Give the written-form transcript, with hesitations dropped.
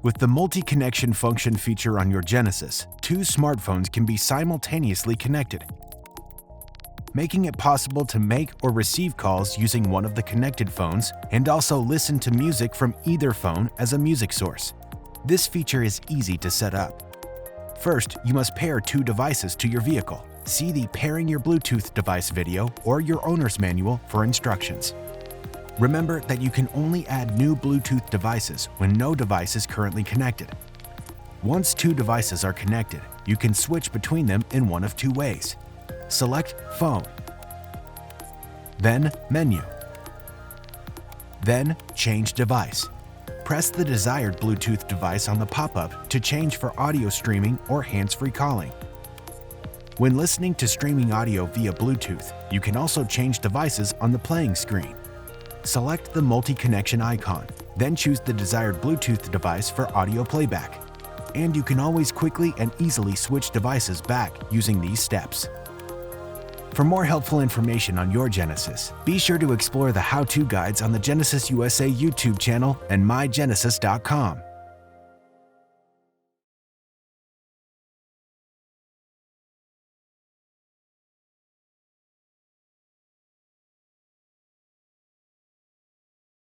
With the multi-connection function feature on your Genesis, two smartphones can be simultaneously connected, making it possible to make or receive calls using one of the connected phones and also listen to music from either phone as a music source. This feature is easy to set up. First, you must pair two devices to your vehicle. See the Pairing Your Bluetooth Device video or your owner's manual for instructions. Remember that you can only add new Bluetooth devices when no device is currently connected. Once two devices are connected, you can switch between them in one of two ways. Select Phone, then Menu, then Change Device. Press the desired Bluetooth device on the pop-up to change for audio streaming or hands-free calling. When listening to streaming audio via Bluetooth, you can also change devices on the playing screen. Select the multi-connection icon, then choose the desired Bluetooth device for audio playback. And you can always quickly and easily switch devices back using these steps. For more helpful information on your Genesis, be sure to explore the how-to guides on the Genesis USA YouTube channel and mygenesis.com.